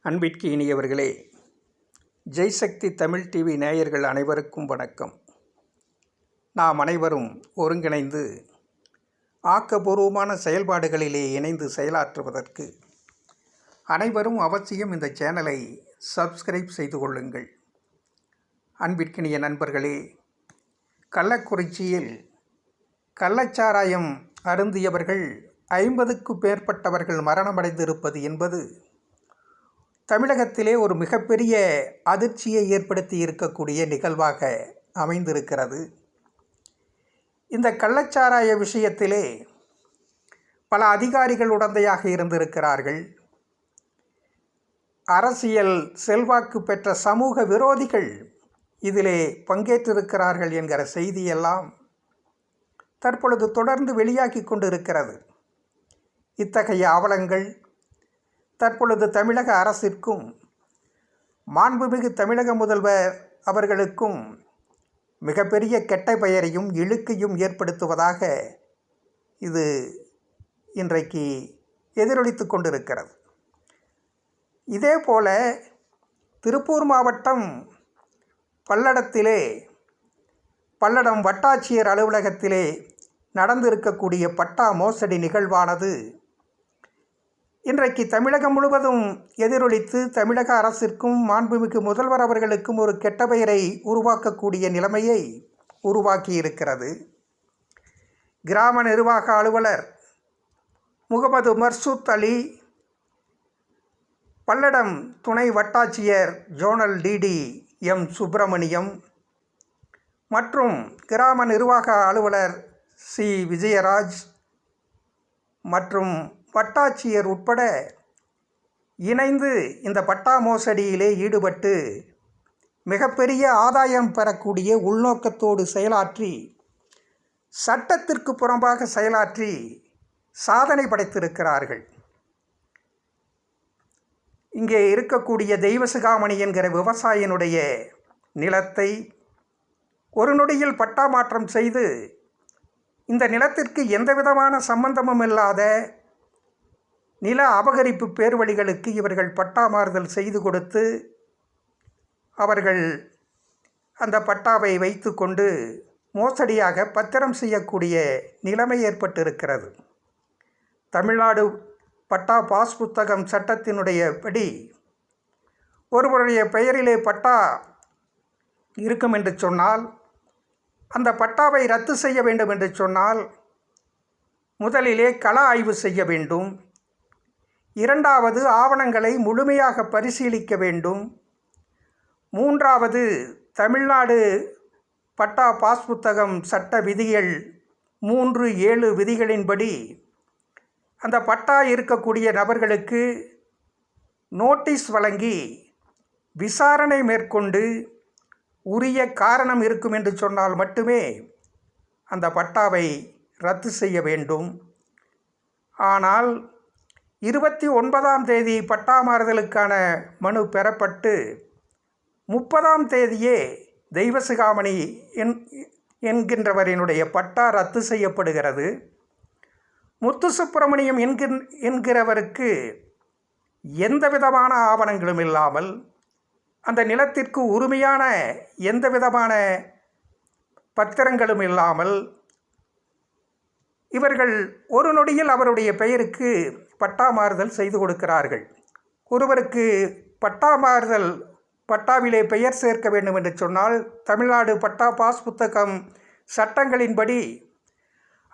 அன்பிற்கு இனியவர்களே, ஜெய்சக்தி தமிழ் டிவி நேயர்கள் அனைவருக்கும் வணக்கம். நாம் அனைவரும் ஒருங்கிணைந்து ஆக்கப்பூர்வமான செயல்பாடுகளிலே இணைந்து செயலாற்றுவதற்கு அனைவரும் அவசியம் இந்த சேனலை சப்ஸ்கிரைப் செய்து கொள்ளுங்கள். அன்பிற்கினிய நண்பர்களே, கள்ளக்குறிச்சியில் கள்ளச்சாராயம் அருந்தியவர்கள் 50க்கும் மேற்பட்டவர்கள் மரணமடைந்திருப்பது என்பது தமிழகத்திலே ஒரு மிகப்பெரிய அதிர்ச்சியை ஏற்படுத்தி இருக்கக்கூடிய நிகழ்வாக அமைந்திருக்கிறது. இந்த கள்ளச்சாராய விஷயத்திலே பல அதிகாரிகள் உடந்தையாக இருந்திருக்கிறார்கள். அரசியல் செல்வாக்கு பெற்ற சமூக விரோதிகள் இதிலே பங்கேற்றிருக்கிறார்கள் என்கிற செய்தியெல்லாம் தற்பொழுது தொடர்ந்து வெளியாகி கொண்டிருக்கிறது. இத்தகைய அவலங்கள் தற்பொழுது தமிழக அரசிற்கும் மாண்புமிகு தமிழக முதல்வர் அவர்களுக்கும் மிகப்பெரிய கெட்ட பெயரையும் இழுக்கையும் ஏற்படுத்துவதாக இது இன்றைக்கு எதிரொலித்து கொண்டிருக்கிறது. இதேபோல திருப்பூர் மாவட்டம் பல்லடம் வட்டாட்சியர் அலுவலகத்திலே நடந்திருக்கக்கூடிய பட்டா மோசடி நிகழ்வானது இன்றைக்கு தமிழகம் முழுவதும் எதிரொலித்து தமிழக அரசிற்கும் மாண்புமிகு முதல்வர் அவர்களுக்கும் ஒரு கெட்ட பெயரை உருவாக்கக்கூடிய நிலைமையை உருவாக்கியிருக்கிறது. கிராம நிர்வாக அலுவலர் முகமது மர்சூத் அலி, பல்லடம் துணை வட்டாட்சியர் ஜோனல் டிடி எம் சுப்பிரமணியம் மற்றும் கிராம நிர்வாக அலுவலர் சி விஜயராஜ் மற்றும் வட்டாட்சியர் உட்பட இணைந்து இந்த பட்டா மோசடியிலே ஈடுபட்டு மிகப்பெரிய ஆதாயம் பெறக்கூடிய உள்நோக்கத்தோடு செயலாற்றி சட்டத்திற்கு புறம்பாக செயலாற்றி சாதனை படைத்திருக்கிறார்கள். இங்கே இருக்கக்கூடிய தெய்வசிகாமணி என்கிற விவசாயினுடைய நிலத்தை ஒரு நொடியில் பட்டா மாற்றம் செய்து இந்த நிலத்திற்கு எந்தவிதமான சம்பந்தமும் இல்லாத நில அபகரிப்பு பேர்வழிகளுக்கு இவர்கள் பட்டா மாறுதல் செய்து கொடுத்து அவர்கள் அந்த பட்டாவை வைத்து கொண்டு மோசடியாக பத்திரம் செய்யக்கூடிய நிலைமை ஏற்பட்டிருக்கிறது. தமிழ்நாடு பட்டா பாஸ் புத்தகம் சட்டத்தினுடைய படி ஒருவருடைய பெயரிலே பட்டா இருக்கும் என்று சொன்னால், அந்த பட்டாவை ரத்து செய்ய வேண்டும் என்று சொன்னால் முதலிலே கள ஆய்வு செய்ய வேண்டும். இரண்டாவது, ஆவணங்களை முழுமையாக பரிசீலிக்க வேண்டும். மூன்றாவது, தமிழ்நாடு பட்டா பாஸ் புத்தகம் சட்ட விதிகள் 3(7) விதிகளின்படி அந்த பட்டா இருக்கக்கூடிய நபர்களுக்கு நோட்டீஸ் வழங்கி விசாரணை மேற்கொண்டு உரிய காரணம் இருக்கும் என்று சொன்னால் மட்டுமே அந்த பட்டாவை ரத்து செய்ய வேண்டும். ஆனால் 29ஆம் தேதி பட்டா மாறுதலுக்கான மனு பெறப்பட்டு 30ஆம் தேதியே தெய்வசிகாமணி என்கின்றவரினுடைய பட்டா ரத்து செய்யப்படுகிறது. முத்துசுப்பிரமணியம் என்கிறவருக்கு எந்த விதமான ஆவணங்களும் இல்லாமல், அந்த நிலத்திற்கு உரிமையான எந்த விதமான பத்திரங்களும் இல்லாமல் இவர்கள் ஒரு நொடியில் அவருடைய பெயருக்கு பட்டா மாறுதல் செய்து கொடுக்கிறார்கள். ஒருவருக்கு பட்டா மாறுதல் பட்டாவிலே பெயர் சேர்க்க வேண்டும் என்று சொன்னால் தமிழ்நாடு பட்டா பாஸ் புத்தகம் சட்டங்களின்படி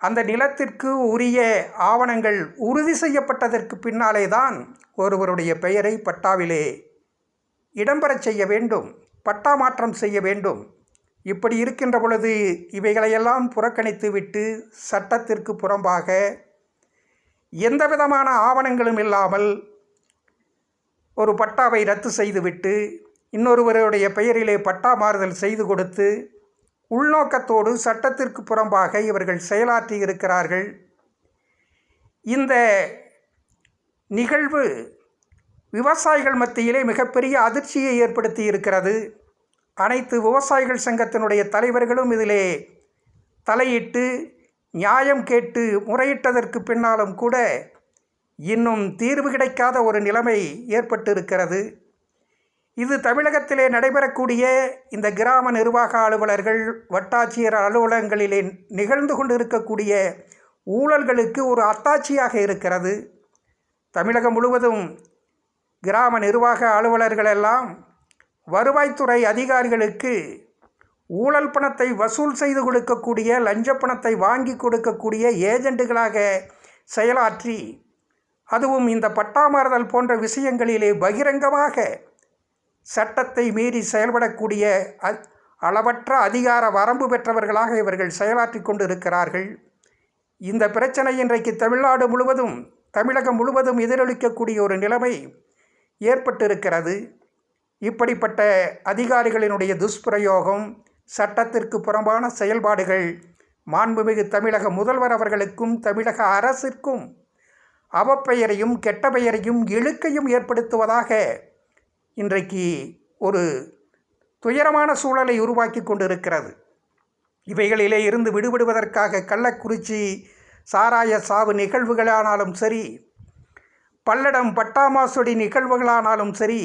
அந்த நிலத்திற்கு உரிய ஆவணங்கள் உறுதி செய்யப்பட்டதற்கு பின்னாலே தான் ஒருவருடைய பெயரை பட்டாவிலே இடம்பெறச் செய்ய வேண்டும், பட்டா மாற்றம் செய்ய வேண்டும். இப்படி இருக்கின்ற பொழுது இவைகளையெல்லாம் புறக்கணித்து விட்டு சட்டத்திற்கு புறம்பாக எந்த விதமான ஆவணங்களும் இல்லாமல் ஒரு பட்டாவை ரத்து செய்துவிட்டு இன்னொருவருடைய பெயரிலே பட்டா மாறுதல் செய்து கொடுத்து உள்நோக்கத்தோடு சட்டத்திற்கு புறம்பாக இவர்கள் செயலாற்றி இருக்கிறார்கள். இந்த நிகழ்வு விவசாயிகள் மத்தியிலே மிகப்பெரிய அதிர்ச்சியை ஏற்படுத்தி இருக்கிறது. அனைத்து விவசாயிகள் சங்கத்தினுடைய தலைவர்களும் இதிலே தலையிட்டு நியாயம் கேட்டு முறையிட்டதற்கு பின்னாலும் கூட இன்னும் தீர்வு கிடைக்காத ஒரு நிலைமை ஏற்பட்டிருக்கிறது. இது தமிழகத்திலே நடைபெறக்கூடிய இந்த கிராம நிர்வாக அலுவலர்கள், வட்டாட்சியர் அலுவலகங்களிலே நிகழ்ந்து கொண்டிருக்கக்கூடிய ஊழல்களுக்கு ஒரு அத்தாட்சியாக இருக்கிறது. தமிழகம் முழுவதும் கிராம நிர்வாக அலுவலர்களெல்லாம் வருவாய்த்துறை அதிகாரிகளுக்கு ஊழல் பணத்தை வசூல் செய்து கொடுக்கக்கூடிய, லஞ்ச பணத்தை வாங்கி கொடுக்கக்கூடிய ஏஜெண்டுகளாக செயலாற்றி, அதுவும் இந்த பட்டாமாறுதல் போன்ற விஷயங்களிலே பகிரங்கமாக சட்டத்தை மீறி செயல்படக்கூடிய அளவற்ற அதிகார வரம்பு பெற்றவர்களாக இவர்கள் செயலாற்றி கொண்டு இருக்கிறார்கள். இந்த பிரச்சனை இன்றைக்கு தமிழ்நாடு முழுவதும், தமிழகம் முழுவதும் எதிரொலிக்கக்கூடிய ஒரு நிலைமை ஏற்பட்டிருக்கிறது. இப்படிப்பட்ட அதிகாரிகளினுடைய துஷ்பிரயோகம், சட்டத்திற்கு புறம்பான செயல்பாடுகள் மாண்புமிகு தமிழக முதல்வர் அவர்களுக்கும் தமிழக அரசிற்கும் அவப்பெயரையும் கெட்ட பெயரையும் இழுக்கையும் ஏற்படுத்துவதாக இன்றைக்கு ஒரு துயரமான சூழலை உருவாக்கி கொண்டிருக்கிறது. இவைகளிலே இருந்து விடுபடுவதற்காக கள்ளக்குறிச்சி சாராய சாவு நிகழ்வுகளானாலும் சரி, பல்லடம் பட்டாமாசொடி நிகழ்வுகளானாலும் சரி,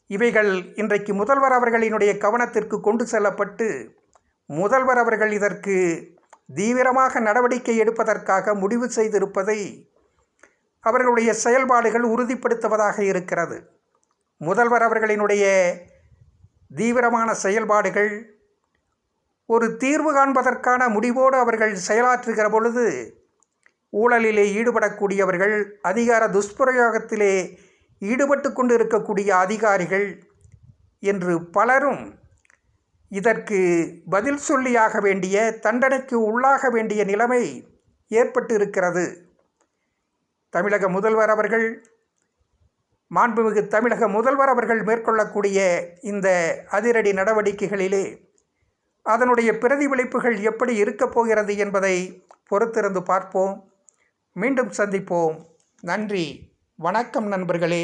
இவைகள் இன்றைக்கு முதல்வர் அவர்களினுடைய கவனத்திற்கு கொண்டு செல்லப்பட்டு முதல்வர் அவர்கள் இதற்கு தீவிரமாக நடவடிக்கை எடுப்பதற்காக முடிவு செய்திருப்பதை அவர்களுடைய செயல்பாடுகள் உறுதிப்படுத்துவதாக இருக்கிறது. முதல்வர் அவர்களினுடைய தீவிரமான செயல்பாடுகள் ஒரு தீர்வு காண்பதற்கான முடிவோடு அவர்கள் செயலாற்றுகிற பொழுது, ஊழலிலே ஈடுபடக்கூடியவர்கள், அதிகார துஷ்பிரயோகத்திலே ஈடுபட்டு கொண்டு இருக்கக்கூடிய அதிகாரிகள் என்று பலரும் இதற்கு பதில் சொல்லியாக வேண்டிய, தண்டனைக்கு உள்ளாக வேண்டிய நிலைமை ஏற்பட்டு இருக்கிறது. தமிழக முதல்வர் அவர்கள், மாண்புமிகு தமிழக முதல்வர் அவர்கள் மேற்கொள்ளக்கூடிய இந்த அதிரடி நடவடிக்கைகளிலே அதனுடைய பிரதிபலிப்புகள் எப்படி இருக்கப் போகிறது என்பதை பொறுத்திருந்து பார்ப்போம். மீண்டும் சந்திப்போம். நன்றி, வணக்கம் நண்பர்களே.